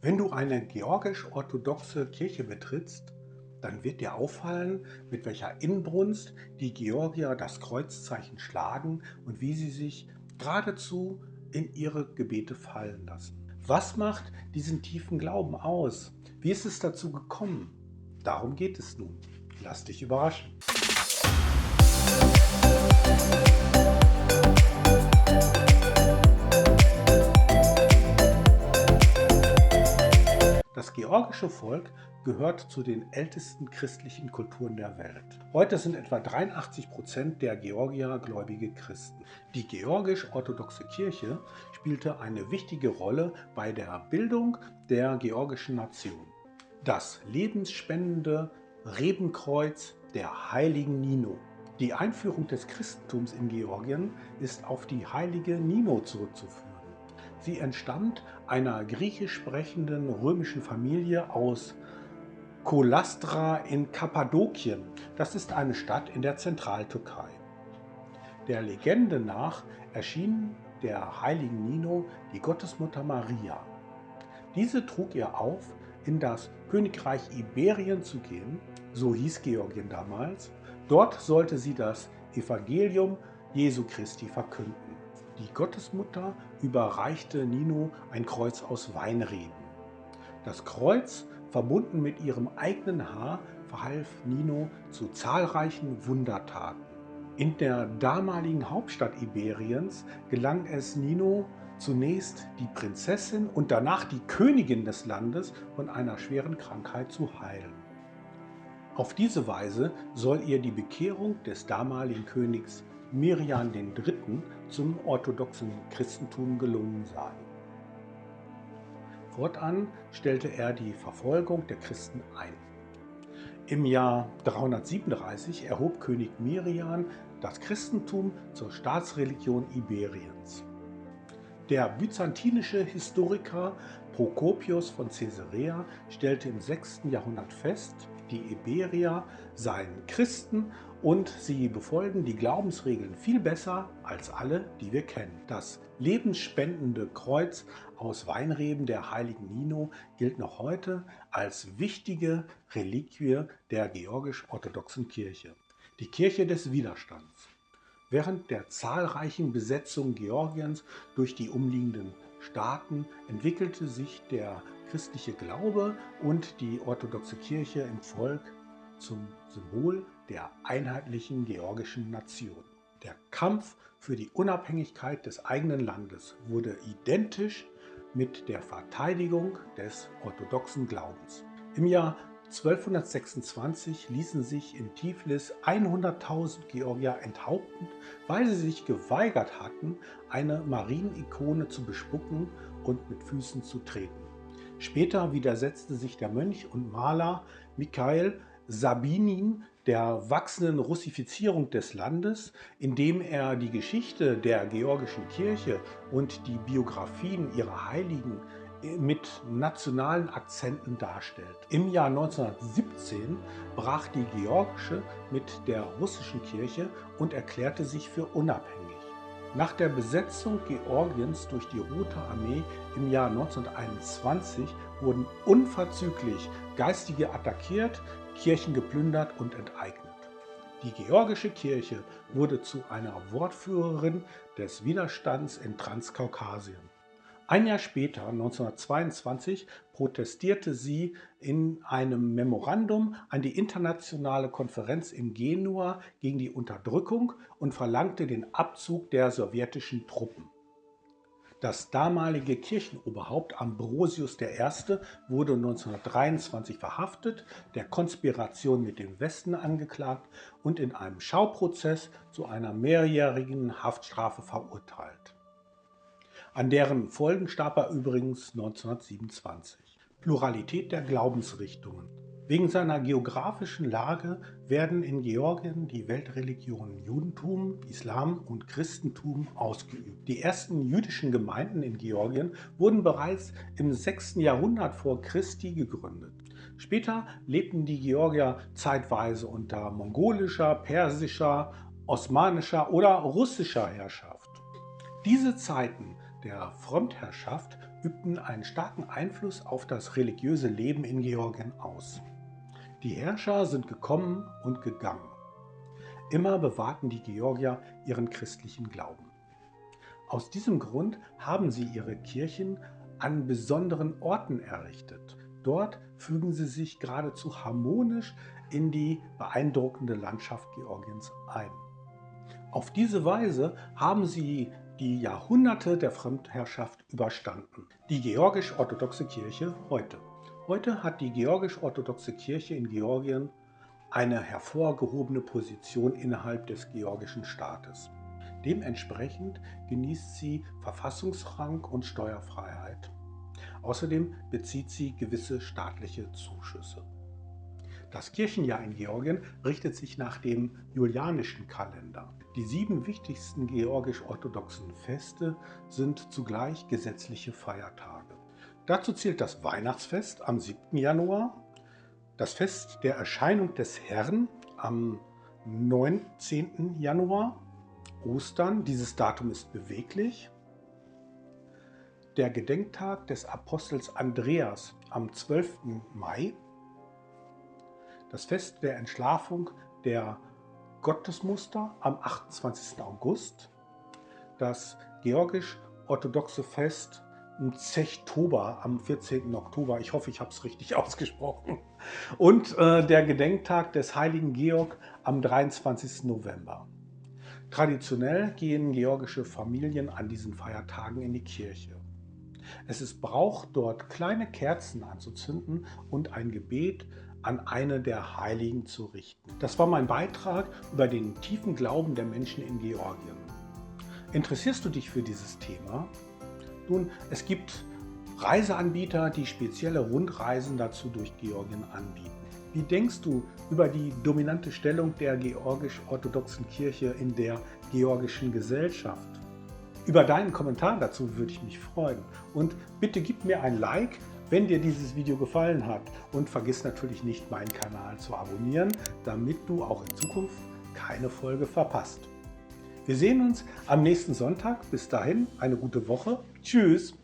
Wenn du eine georgisch-orthodoxe Kirche betrittst, dann wird dir auffallen, mit welcher Inbrunst die Georgier das Kreuzzeichen schlagen und wie sie sich geradezu in ihre Gebete fallen lassen. Was macht diesen tiefen Glauben aus? Wie ist es dazu gekommen? Darum geht es nun. Lass dich überraschen. Das georgische Volk gehört zu den ältesten christlichen Kulturen der Welt. Heute sind etwa 83% der Georgier gläubige Christen. Die georgisch-orthodoxe Kirche spielte eine wichtige Rolle bei der Bildung der georgischen Nation. Das lebensspendende Rebenkreuz der heiligen Nino. Die Einführung des Christentums in Georgien ist auf die heilige Nino zurückzuführen. Sie entstammt einer griechisch sprechenden römischen Familie aus Kolastra in Kappadokien. Das ist eine Stadt in der Zentraltürkei. Der Legende nach erschien der heiligen Nino die Gottesmutter Maria. Diese trug ihr auf, in das Königreich Iberien zu gehen, so hieß Georgien damals. Dort sollte sie das Evangelium Jesu Christi verkünden. Die Gottesmutter überreichte Nino ein Kreuz aus Weinreben. Das Kreuz, verbunden mit ihrem eigenen Haar, verhalf Nino zu zahlreichen Wundertaten. In der damaligen Hauptstadt Iberiens gelang es Nino, zunächst die Prinzessin und danach die Königin des Landes von einer schweren Krankheit zu heilen. Auf diese Weise soll ihr die Bekehrung des damaligen Königs Mirian III. Zum orthodoxen Christentum gelungen sein. Fortan stellte er die Verfolgung der Christen ein. Im Jahr 337 erhob König Mirian das Christentum zur Staatsreligion Iberiens. Der byzantinische Historiker Prokopios von Caesarea stellte im 6. Jahrhundert fest, die Iberier seien Christen und sie befolgen die Glaubensregeln viel besser als alle, die wir kennen. Das lebensspendende Kreuz aus Weinreben der heiligen Nino gilt noch heute als wichtige Reliquie der georgisch-orthodoxen Kirche, die Kirche des Widerstands. Während der zahlreichen Besetzung Georgiens durch die umliegenden Staaten entwickelte sich der christliche Glaube und die orthodoxe Kirche im Volk zum Symbol der einheitlichen georgischen Nation. Der Kampf für die Unabhängigkeit des eigenen Landes wurde identisch mit der Verteidigung des orthodoxen Glaubens. Im Jahr 1226 ließen sich in Tiflis 100.000 Georgier enthaupten, weil sie sich geweigert hatten, eine Marienikone zu bespucken und mit Füßen zu treten. Später widersetzte sich der Mönch und Maler Mikhail Sabinin der wachsenden Russifizierung des Landes, indem er die Geschichte der georgischen Kirche und die Biografien ihrer Heiligen mit nationalen Akzenten darstellt. Im Jahr 1917 brach die georgische mit der russischen Kirche und erklärte sich für unabhängig. Nach der Besetzung Georgiens durch die Rote Armee im Jahr 1921 wurden unverzüglich Geistige attackiert, Kirchen geplündert und enteignet. Die georgische Kirche wurde zu einer Wortführerin des Widerstands in Transkaukasien. Ein Jahr später, 1922, protestierte sie in einem Memorandum an die Internationale Konferenz in Genua gegen die Unterdrückung und verlangte den Abzug der sowjetischen Truppen. Das damalige Kirchenoberhaupt Ambrosius I. wurde 1923 verhaftet, der Konspiration mit dem Westen angeklagt und in einem Schauprozess zu einer mehrjährigen Haftstrafe verurteilt. An deren Folgen starb er übrigens 1927. Pluralität der Glaubensrichtungen. Wegen seiner geografischen Lage werden in Georgien die Weltreligionen Judentum, Islam und Christentum ausgeübt. Die ersten jüdischen Gemeinden in Georgien wurden bereits im 6. Jahrhundert vor Christi gegründet. Später lebten die Georgier zeitweise unter mongolischer, persischer, osmanischer oder russischer Herrschaft. Diese Zeiten der Fremdherrschaft übten einen starken Einfluss auf das religiöse Leben in Georgien aus. Die Herrscher sind gekommen und gegangen. Immer bewahrten die Georgier ihren christlichen Glauben. Aus diesem Grund haben sie ihre Kirchen an besonderen Orten errichtet. Dort fügen sie sich geradezu harmonisch in die beeindruckende Landschaft Georgiens ein. Auf diese Weise haben sie die Jahrhunderte der Fremdherrschaft überstanden. Die georgisch-orthodoxe Kirche heute. Heute hat die georgisch-orthodoxe Kirche in Georgien eine hervorgehobene Position innerhalb des georgischen Staates. Dementsprechend genießt sie Verfassungsrang und Steuerfreiheit. Außerdem bezieht sie gewisse staatliche Zuschüsse. Das Kirchenjahr in Georgien richtet sich nach dem julianischen Kalender. Die 7 wichtigsten georgisch-orthodoxen Feste sind zugleich gesetzliche Feiertage. Dazu zählt das Weihnachtsfest am 7. Januar, das Fest der Erscheinung des Herrn am 19. Januar, Ostern, dieses Datum ist beweglich, der Gedenktag des Apostels Andreas am 12. Mai, das Fest der Entschlafung der Gottesmutter am 28. August, das georgisch-orthodoxe Fest Zechtober am 14. Oktober, ich hoffe, ich habe es richtig ausgesprochen, und der Gedenktag des heiligen Georg am 23. November. Traditionell gehen georgische Familien an diesen Feiertagen in die Kirche. Es ist Brauch, dort kleine Kerzen anzuzünden und ein Gebet an eine der Heiligen zu richten. Das war mein Beitrag über den tiefen Glauben der Menschen in Georgien. Interessierst du dich für dieses Thema? Nun, es gibt Reiseanbieter, die spezielle Rundreisen dazu durch Georgien anbieten. Wie denkst du über die dominante Stellung der georgisch-orthodoxen Kirche in der georgischen Gesellschaft? Über deinen Kommentar dazu würde ich mich freuen. Und bitte gib mir ein Like, wenn dir dieses Video gefallen hat. Und vergiss natürlich nicht, meinen Kanal zu abonnieren, damit du auch in Zukunft keine Folge verpasst. Wir sehen uns am nächsten Sonntag. Bis dahin eine gute Woche. Tschüss!